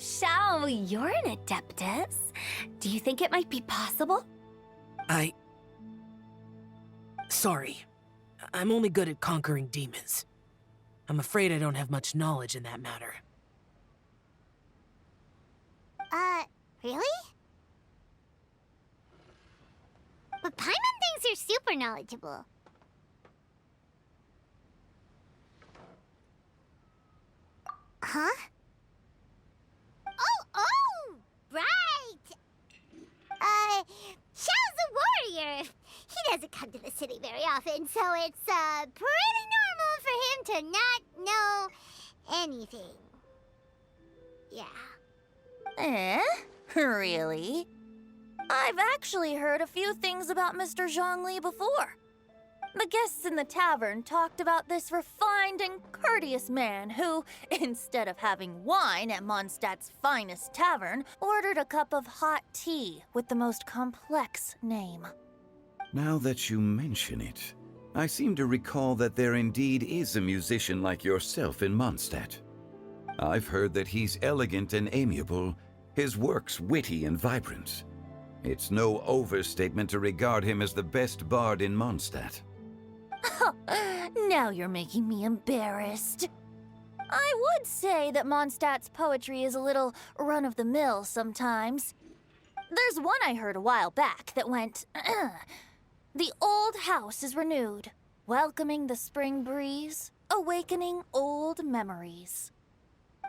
Xiao, you're an adeptus. Do you think it might be possible? Sorry. I'm only good at conquering demons. I'm afraid I don't have much knowledge in that matter. Really? But Paimon thinks you're super knowledgeable. Huh? Oh, right! Xiao's a warrior. He doesn't come to the city very often, so it's, pretty normal for him to not know anything. Yeah. Really? I've actually heard a few things about Mr. Zhongli before. The guests in the tavern talked about this refined and courteous man who, instead of having wine at Mondstadt's finest tavern, ordered a cup of hot tea with the most complex name. Now that you mention it, I seem to recall that there indeed is a musician like yourself in Mondstadt. I've heard that he's elegant and amiable, his works witty and vibrant. It's no overstatement to regard him as the best bard in Mondstadt. Now you're making me embarrassed. I would say that Mondstadt's poetry is a little run-of-the-mill sometimes. There's one I heard a while back that went, "The old house is renewed, welcoming the spring breeze, awakening old memories."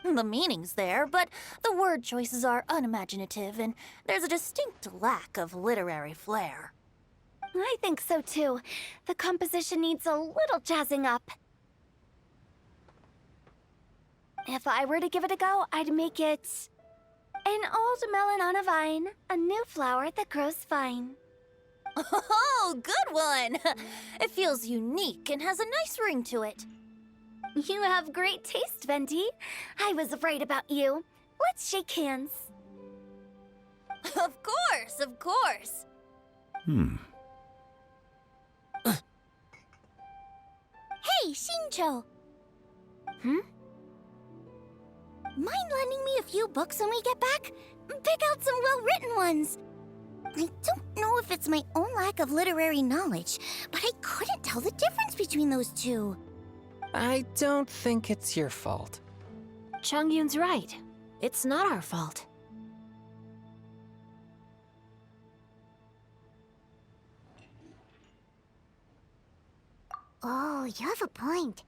The meaning's there, but the word choices are unimaginative, and there's a distinct lack of literary flair. I think so too. The composition needs a little jazzing up. If I were to give it a go, I'd make it an old melon on a vine, a new flower that grows fine. Oh, good one! It feels unique and has a nice ring to it. You have great taste, Venti. I was right about you. Let's shake hands. Of course, of course. Hey, Shincho! Mind lending me a few books when we get back? Pick out some well-written ones. I don't know if it's my own lack of literary knowledge, but I couldn't tell the difference between those two. I don't think it's your fault. Chongyun's right. It's not our fault. Oh, you have a point.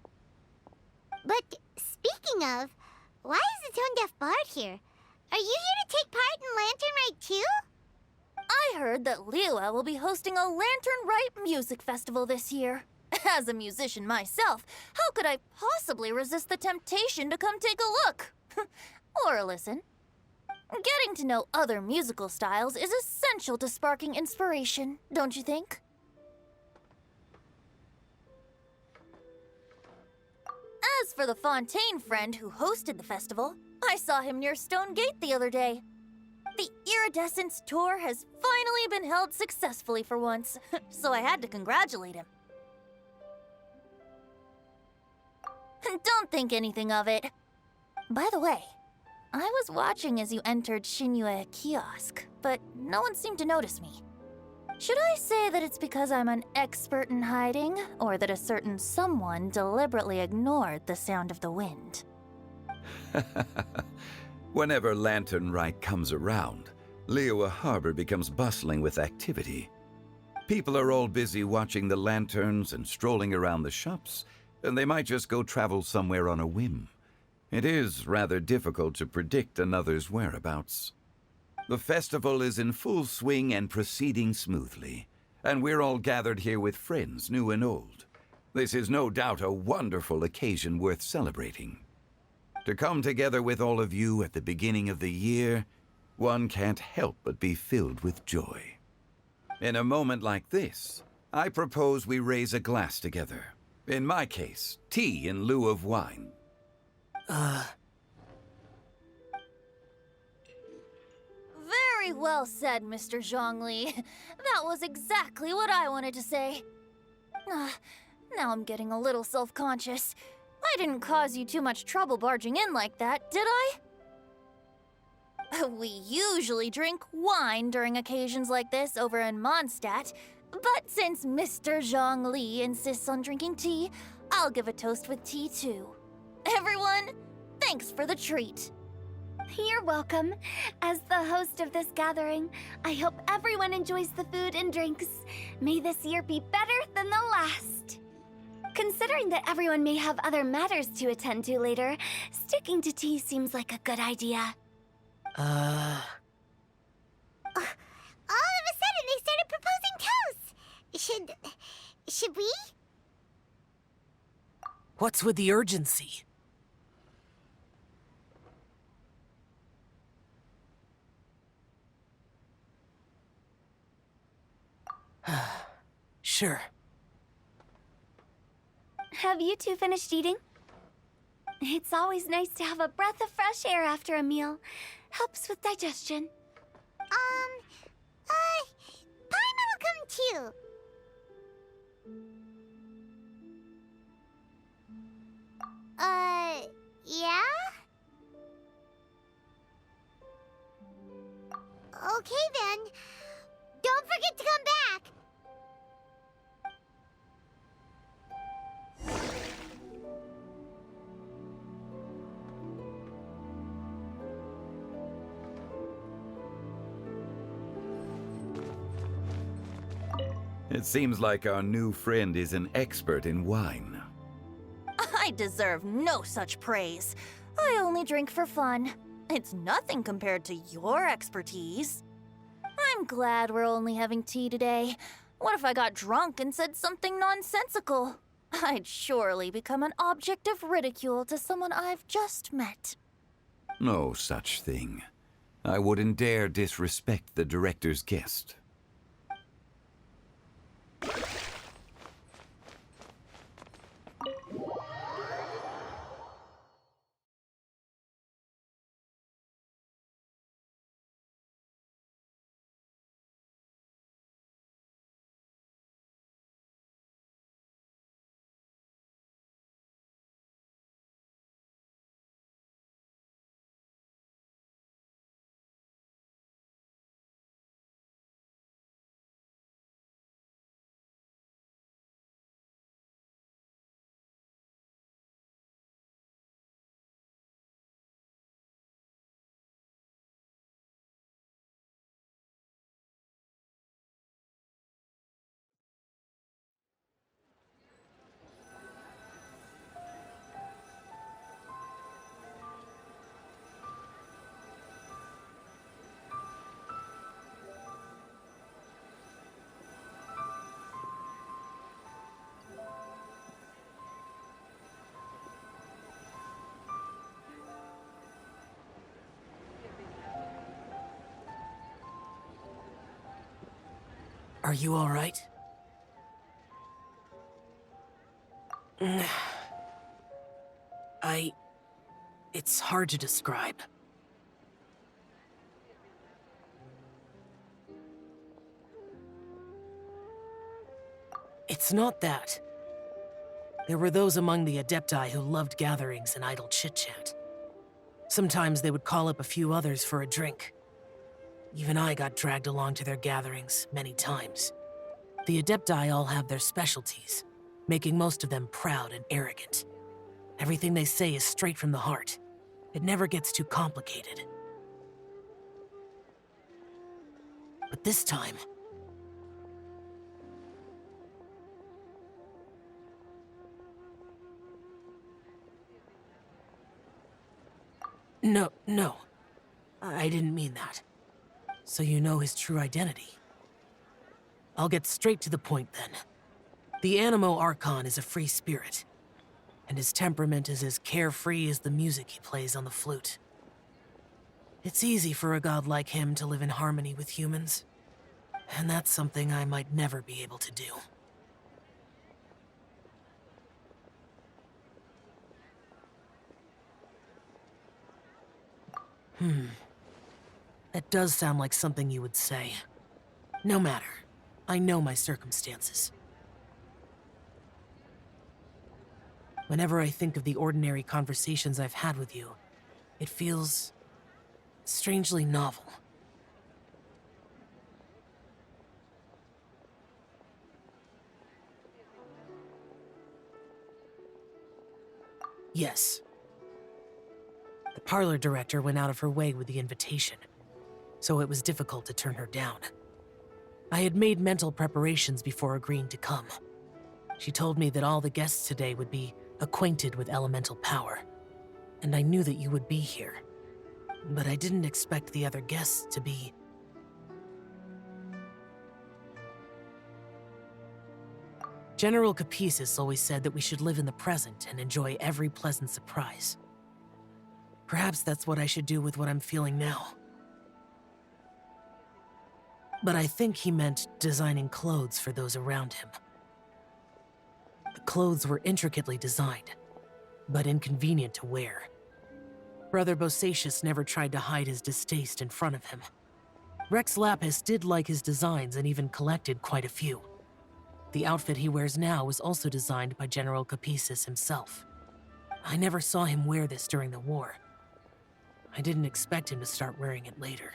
But speaking of, why is the tone-deaf bard here? Are you here to take part in Lantern Rite too? I heard that Liyue will be hosting a Lantern Rite music festival this year. As a musician myself, how could I possibly resist the temptation to come take a look? Or listen. Getting to know other musical styles is essential to sparking inspiration, don't you think? As for the Fontaine friend who hosted the festival, I saw him near Stone Gate the other day. The Iridescence tour has finally been held successfully for once, so I had to congratulate him. Don't think anything of it. By the way, I was watching as you entered Shinyue Kiosk, but no one seemed to notice me. Should I say that it's because I'm an expert in hiding, or that a certain someone deliberately ignored the sound of the wind? Whenever Lantern Rite comes around, Liyue Harbor becomes bustling with activity. People are all busy watching the lanterns and strolling around the shops, and they might just go travel somewhere on a whim. It is rather difficult to predict another's whereabouts. The festival is in full swing and proceeding smoothly, and we're all gathered here with friends, new and old. This is no doubt a wonderful occasion worth celebrating. To come together with all of you at the beginning of the year, one can't help but be filled with joy. In a moment like this, I propose we raise a glass together. In my case, tea in lieu of wine. Very well said, Mr. Zhongli. That was exactly what I wanted to say. Now I'm getting a little self-conscious. I didn't cause you too much trouble barging in like that, did I? We usually drink wine during occasions like this over in Mondstadt, but since Mr. Zhongli insists on drinking tea, I'll give a toast with tea too. Everyone, thanks for the treat. You're welcome. As the host of this gathering, I hope everyone enjoys the food and drinks. May this year be better than the last. Considering that everyone may have other matters to attend to later, sticking to tea seems like a good idea. All of a sudden, they started proposing toasts. Should we? What's with the urgency? Sure. Have you two finished eating? It's always nice to have a breath of fresh air after a meal. Helps with digestion. Paimon will come too. Yeah? Okay then. Don't forget to come back. It seems like our new friend is an expert in wine. I deserve no such praise. I only drink for fun. It's nothing compared to your expertise. I'm glad we're only having tea today. What if I got drunk and said something nonsensical? I'd surely become an object of ridicule to someone I've just met. No such thing. I wouldn't dare disrespect the director's guest. Are you all right? It's hard to describe. It's not that. There were those among the Adepti who loved gatherings and idle chit-chat. Sometimes they would call up a few others for a drink. Even I got dragged along to their gatherings many times. The Adepti all have their specialties, making most of them proud and arrogant. Everything they say is straight from the heart. It never gets too complicated. But this time... No. I didn't mean that. So you know his true identity. I'll get straight to the point then. The Animo Archon is a free spirit, and his temperament is as carefree as the music he plays on the flute. It's easy for a god like him to live in harmony with humans, and that's something I might never be able to do. That does sound like something you would say. No matter. I know my circumstances. Whenever I think of the ordinary conversations I've had with you, it feels strangely novel. Yes. The parlor director went out of her way with the invitation, so it was difficult to turn her down. I had made mental preparations before agreeing to come. She told me that all the guests today would be acquainted with elemental power, and I knew that you would be here. But I didn't expect the other guests to be... General Capices always said that we should live in the present and enjoy every pleasant surprise. Perhaps that's what I should do with what I'm feeling now. But I think he meant designing clothes for those around him. The clothes were intricately designed, but inconvenient to wear. Brother Bosacius never tried to hide his distaste in front of him. Rex Lapis did like his designs and even collected quite a few. The outfit he wears now was also designed by General Capices himself. I never saw him wear this during the war. I didn't expect him to start wearing it later.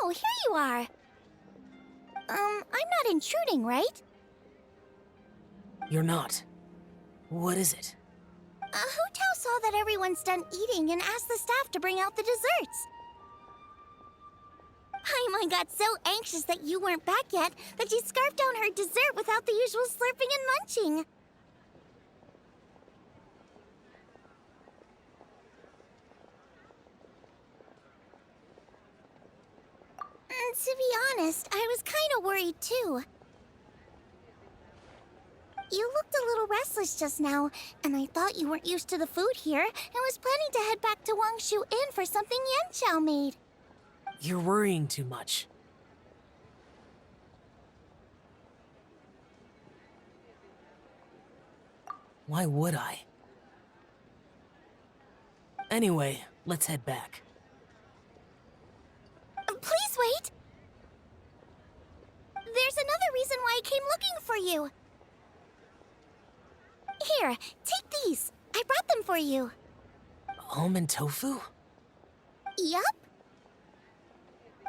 Oh, here you are. I'm not intruding, right? You're not. What is it? Hu Tao saw that everyone's done eating and asked the staff to bring out the desserts. Paimon got so anxious that you weren't back yet that she scarfed down her dessert without the usual slurping and munching. To be honest, I was kind of worried too. You looked a little restless just now, and I thought you weren't used to the food here and was planning to head back to Wangshu Inn for something Yanxiao made. You're worrying too much. Why would I? Anyway, let's head back. Please wait! There's another reason why I came looking for you. Here, take these. I brought them for you. Almond tofu? Yup.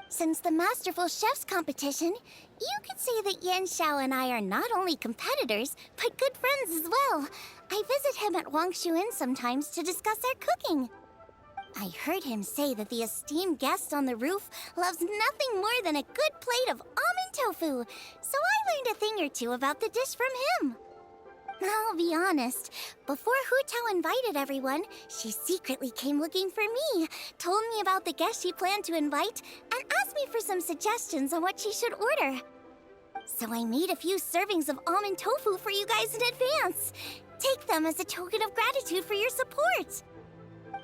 Since the Masterful Chef's competition, you could say that Yanxiao and I are not only competitors, but good friends as well. I visit him at Wangshu Inn sometimes to discuss our cooking. I heard him say that the esteemed guest on the roof loves nothing more than a good plate of almond tofu, so I learned a thing or two about the dish from him. I'll be honest, before Hu Tao invited everyone, she secretly came looking for me, told me about the guests she planned to invite, and asked me for some suggestions on what she should order. So I made a few servings of almond tofu for you guys in advance. Take them as a token of gratitude for your support.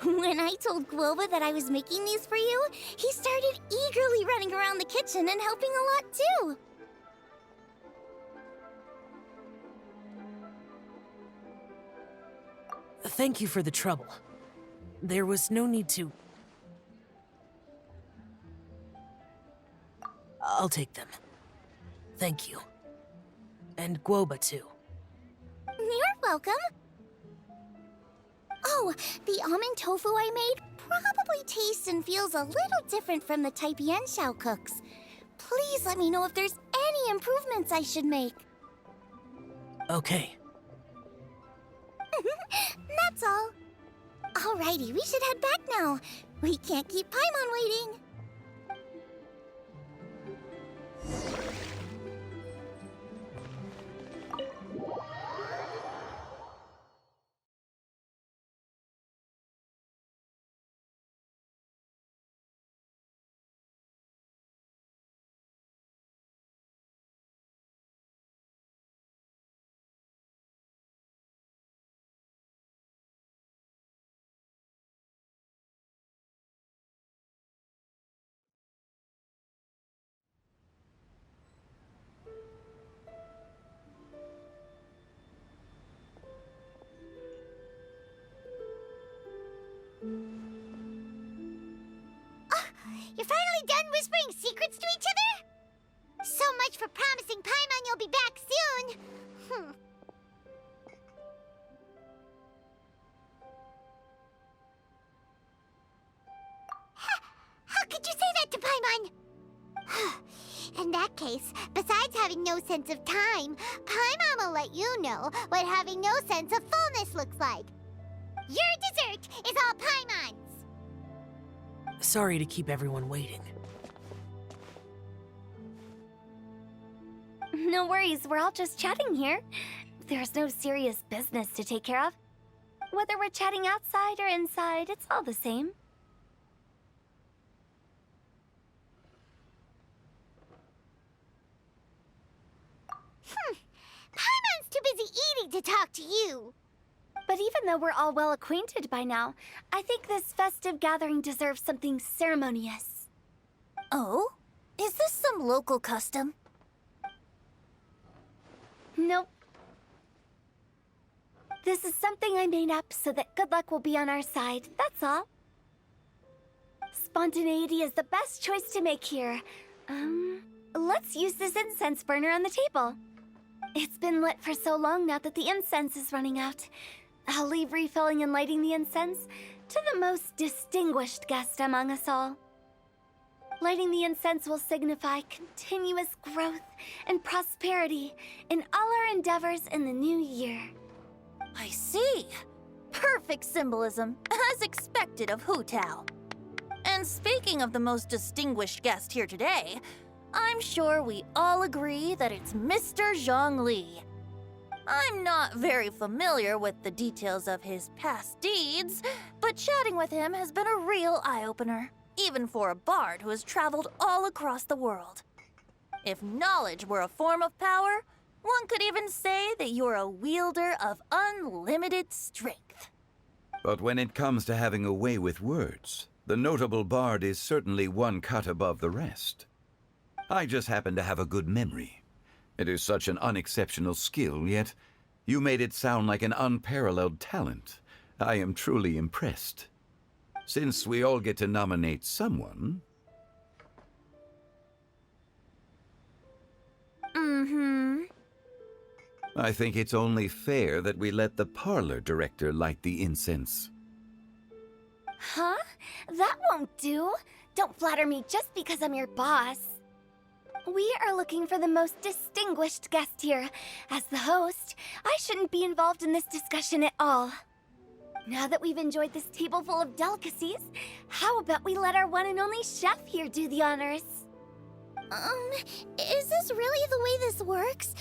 When I told Guoba that I was making these for you, he started eagerly running around the kitchen and helping a lot too. Thank you for the trouble. There was no need to... I'll take them. Thank you. And Guoba, too. You're welcome. Oh, the almond tofu I made probably tastes and feels a little different from the type Yanxiao cooks. Please let me know if there's any improvements I should make. Okay. That's all. Alrighty, we should head back now. We can't keep Paimon waiting. You're finally done whispering secrets to each other? So much for promising Paimon you'll be back soon. that case, besides having no sense of time, Paimon will let you know what having no sense of fullness looks like. Your dessert is all Paimon's! Sorry to keep everyone waiting. No worries, we're all just chatting here. There's no serious business to take care of. Whether we're chatting outside or inside, it's all the same. Paimon's too busy eating to talk to you. But even though we're all well acquainted by now, I think this festive gathering deserves something ceremonious. Oh? Is this some local custom? Nope. This is something I made up so that good luck will be on our side, that's all. Spontaneity is the best choice to make here. Let's use this incense burner on the table. It's been lit for so long now that the incense is running out. I'll leave refilling and lighting the incense to the most distinguished guest among us all. Lighting the incense will signify continuous growth and prosperity in all our endeavors in the new year. I see. Perfect symbolism, as expected of Hu Tao. And speaking of the most distinguished guest here today, I'm sure we all agree that it's Mr. Zhongli. I'm not very familiar with the details of his past deeds, but chatting with him has been a real eye-opener, even for a bard who has traveled all across the world. If knowledge were a form of power, one could even say that you're a wielder of unlimited strength. But when it comes to having a way with words, the notable bard is certainly one cut above the rest. I just happen to have a good memory. It is such an unexceptional skill, yet you made it sound like an unparalleled talent. I am truly impressed. Since we all get to nominate someone... I think it's only fair that we let the parlor director light the incense. Huh? That won't do. Don't flatter me just because I'm your boss. We are looking for the most distinguished guest here. As the host, I shouldn't be involved in this discussion at all. Now that we've enjoyed this table full of delicacies, how about we let our one and only chef here do the honors? Is this really the way this works?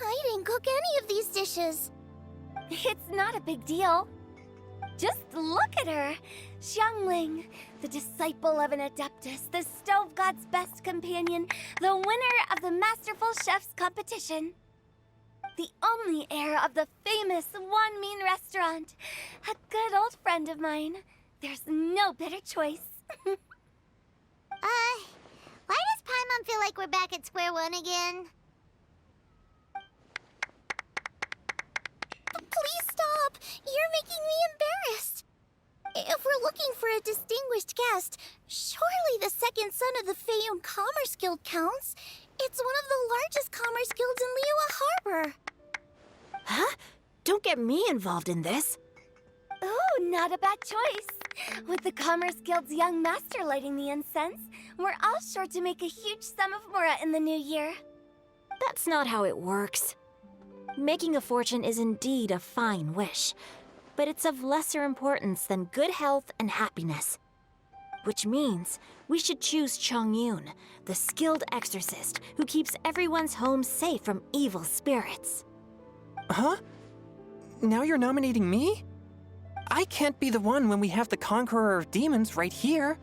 I didn't cook any of these dishes. It's not a big deal. Just look at her. Xiangling, the disciple of an adeptus, the stove god's best companion, the winner of the Masterful Chef's competition. The only heir of the famous Wanmin restaurant. A good old friend of mine. There's no better choice. Why does Paimon feel like we're back at square one again? Please stop! You're making me embarrassed. If we're looking for a distinguished guest, surely the second son of the Feiyun Commerce Guild counts. It's one of the largest commerce guilds in Liyue Harbor. Huh? Don't get me involved in this. Ooh, not a bad choice. With the Commerce Guild's young master lighting the incense, we're all sure to make a huge sum of mora in the new year. That's not how it works. Making a fortune is indeed a fine wish, but it's of lesser importance than good health and happiness. Which means we should choose Chongyun, the skilled exorcist who keeps everyone's home safe from evil spirits. Huh? Now you're nominating me? I can't be the one when we have the Conqueror of Demons right here.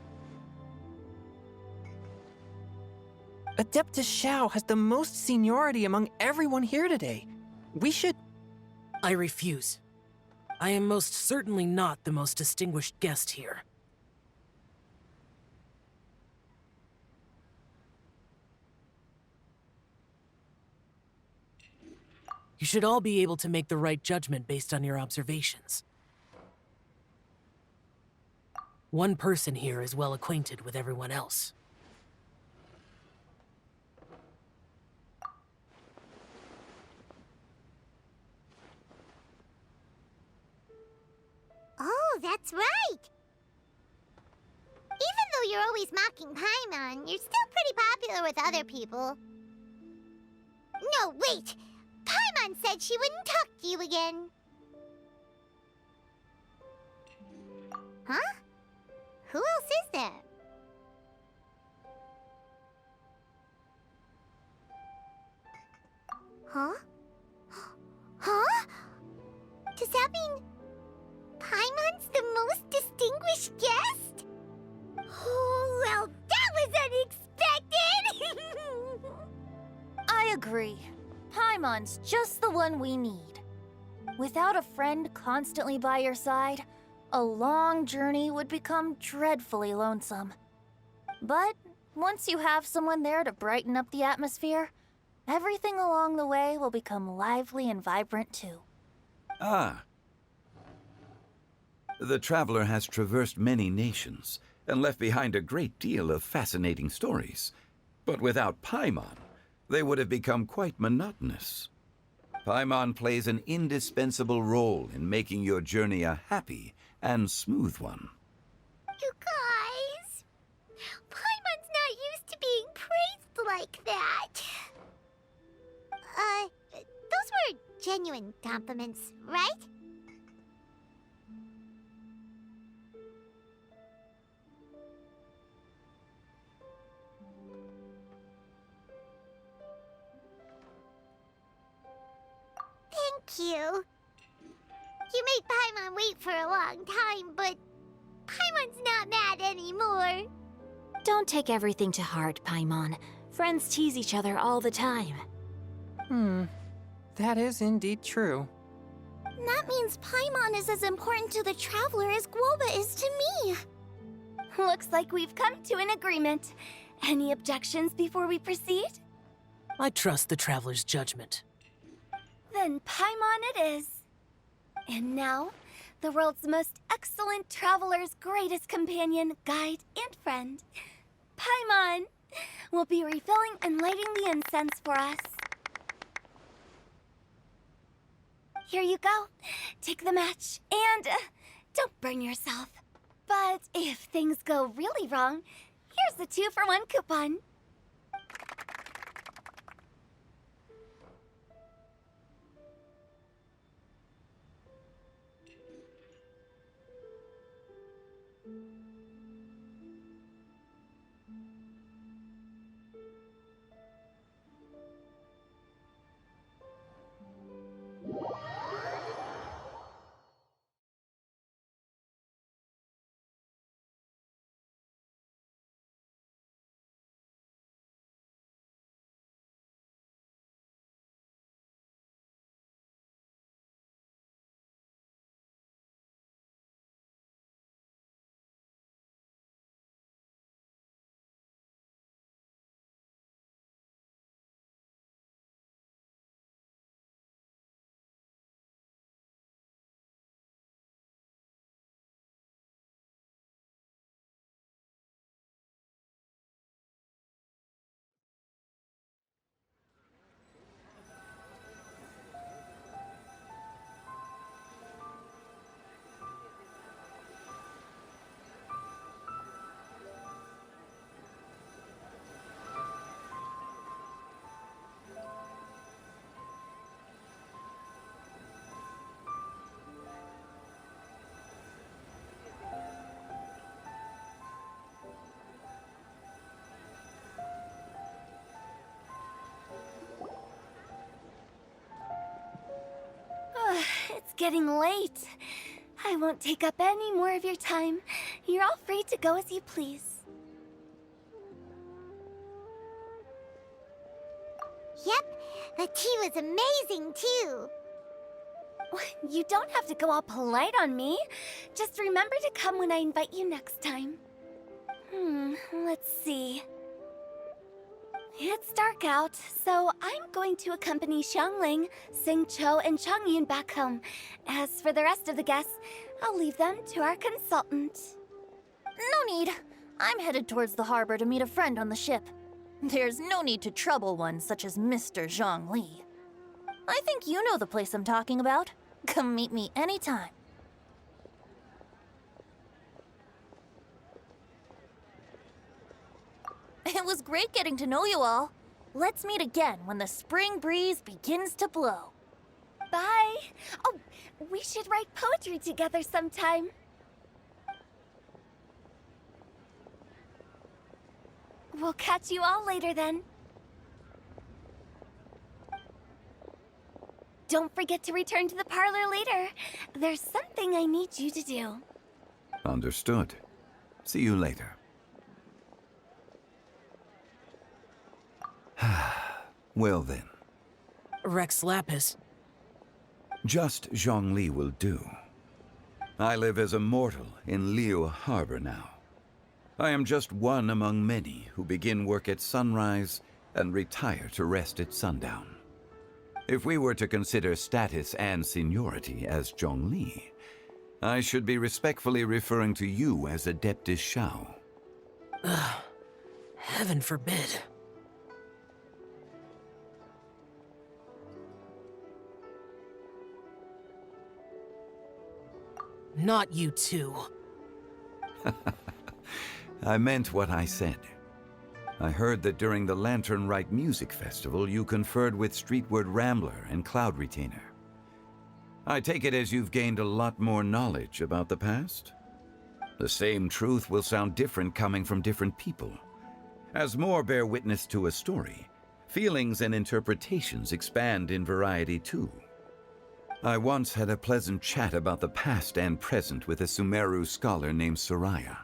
Adeptus Xiao has the most seniority among everyone here today. We should... I refuse. I am most certainly not the most distinguished guest here. You should all be able to make the right judgment based on your observations. One person here is well acquainted with everyone else. Oh, that's right! Even though you're always mocking Paimon, you're still pretty popular with other people. No, wait! Paimon said she wouldn't talk to you again. Huh? Who else is there? Huh? Huh? Does that mean Paimon's the most distinguished guest? Oh, well, that was unexpected! I agree. Paimon's just the one we need. Without a friend constantly by your side, a long journey would become dreadfully lonesome. But once you have someone there to brighten up the atmosphere, everything along the way will become lively and vibrant too. Ah. The traveler has traversed many nations and left behind a great deal of fascinating stories. But without Paimon, they would have become quite monotonous. Paimon plays an indispensable role in making your journey a happy and smooth one. You guys, Paimon's not used to being praised like that. Those were genuine compliments, right? Thank you. You made Paimon wait for a long time, but Paimon's not mad anymore. Don't take everything to heart, Paimon. Friends tease each other all the time. That is indeed true. That means Paimon is as important to the traveler as Guoba is to me. Looks like we've come to an agreement. Any objections before we proceed? I trust the traveler's judgment. Then Paimon it is. And now, the world's most excellent traveler's greatest companion, guide, and friend, Paimon, will be refilling and lighting the incense for us. Here you go. Take the match, and don't burn yourself. But if things go really wrong, here's the 2-for-1 coupon. It's getting late. I won't take up any more of your time. You're all free to go as you please. Yep, the tea was amazing too. You don't have to go all polite on me. Just remember to come when I invite you next time. Let's see. It's dark out, so I'm going to accompany Xiangling, Xingqiu, and Changyun back home. As for the rest of the guests, I'll leave them to our consultant. No need. I'm headed towards the harbor to meet a friend on the ship. There's no need to trouble one such as Mr. Zhongli. I think you know the place I'm talking about. Come meet me anytime. It was great getting to know you all. Let's meet again when the spring breeze begins to blow. Bye. Oh, we should write poetry together sometime. We'll catch you all later then. Don't forget to return to the parlor later. There's something I need you to do. Understood. See you later. Well then, Rex Lapis. just Zhongli will do. I live as a mortal in Liyue Harbor now. I am just one among many who begin work at sunrise and retire to rest at sundown. If we were to consider status and seniority as Zhongli, I should be respectfully referring to you as Adeptus Shao. Heaven forbid. Not you too. I meant what I said. I heard that during the Lantern Rite Music Festival, you conferred with Streetward Rambler and Cloud Retainer. I take it as you've gained a lot more knowledge about the past? The same truth will sound different coming from different people. As more bear witness to a story, feelings and interpretations expand in variety too. I once had a pleasant chat about the past and present with a Sumeru scholar named Soraya,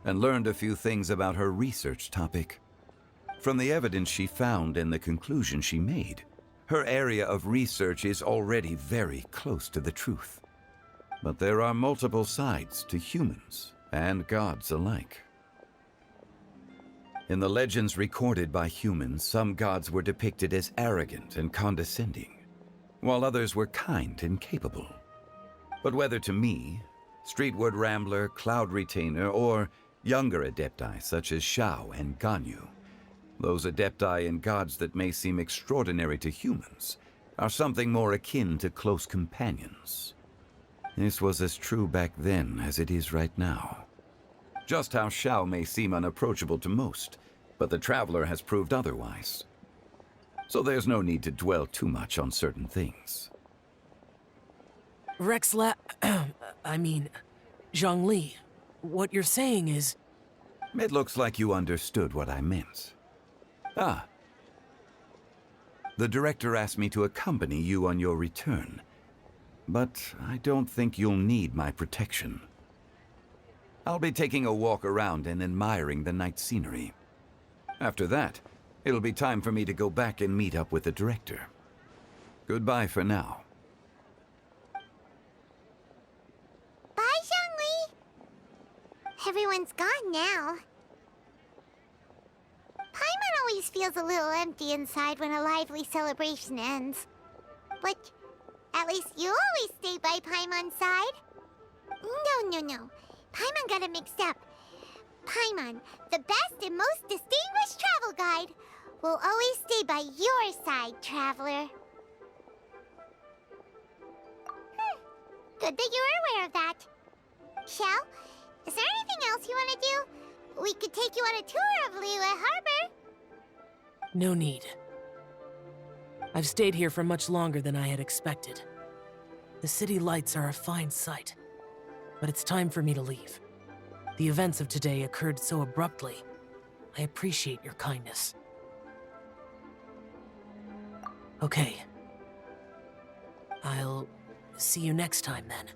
and learned a few things about her research topic. From the evidence she found and the conclusion she made, her area of research is already very close to the truth. But there are multiple sides to humans and gods alike. In the legends recorded by humans, some gods were depicted as arrogant and condescending, while others were kind and capable. But whether to me, Streetward Rambler, Cloud Retainer, or younger adepti such as Shao and Ganyu, those adepti and gods that may seem extraordinary to humans are something more akin to close companions. This was as true back then as it is right now. Just how Shao may seem unapproachable to most, but the Traveler has proved otherwise. So there's no need to dwell too much on certain things. Zhongli, what you're saying is... It looks like you understood what I meant. Ah. The director asked me to accompany you on your return, but I don't think you'll need my protection. I'll be taking a walk around and admiring the night scenery. After that, it'll be time for me to go back and meet up with the director. Goodbye for now. Bye, Zhongli! Everyone's gone now. Paimon always feels a little empty inside when a lively celebration ends. But at least you always stay by Paimon's side. No. Paimon got it mixed up. Paimon, the best and most distinguished travel guide, will always stay by your side, Traveler. Good that you were aware of that. Shell, is there anything else you want to do? We could take you on a tour of Liyue Harbor. No need. I've stayed here for much longer than I had expected. The city lights are a fine sight, but it's time for me to leave. The events of today occurred so abruptly. I appreciate your kindness. Okay. I'll see you next time then.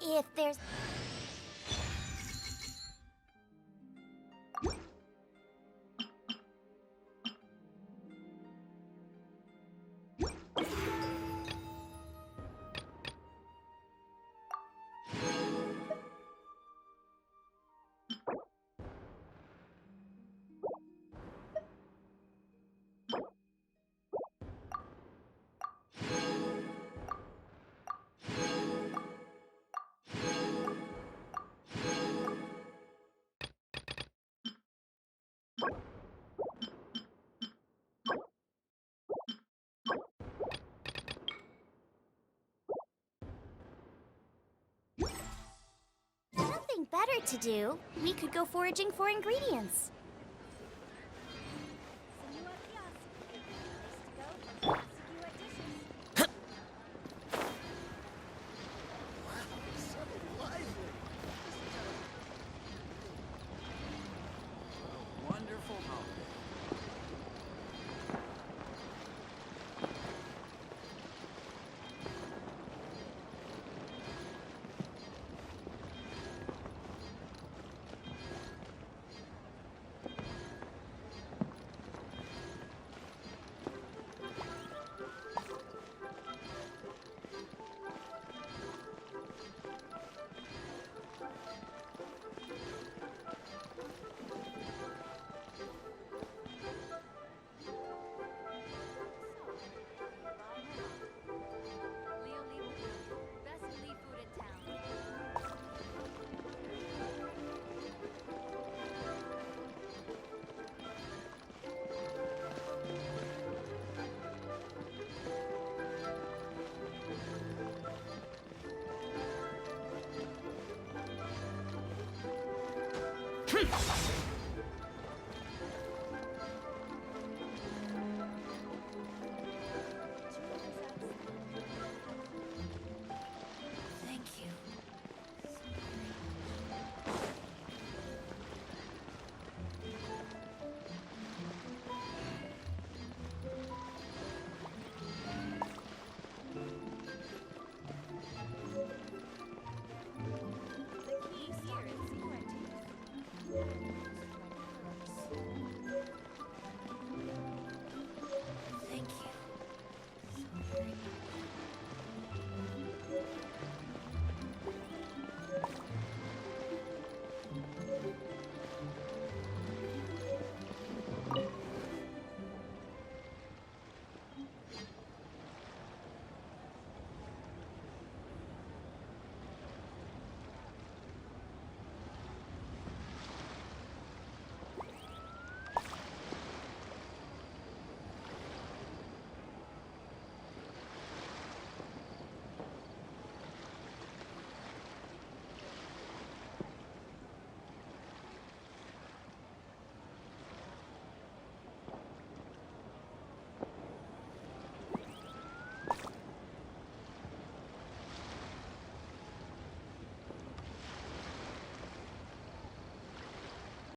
If there's... Nothing better to do. We could go foraging for ingredients. Wonderful holiday.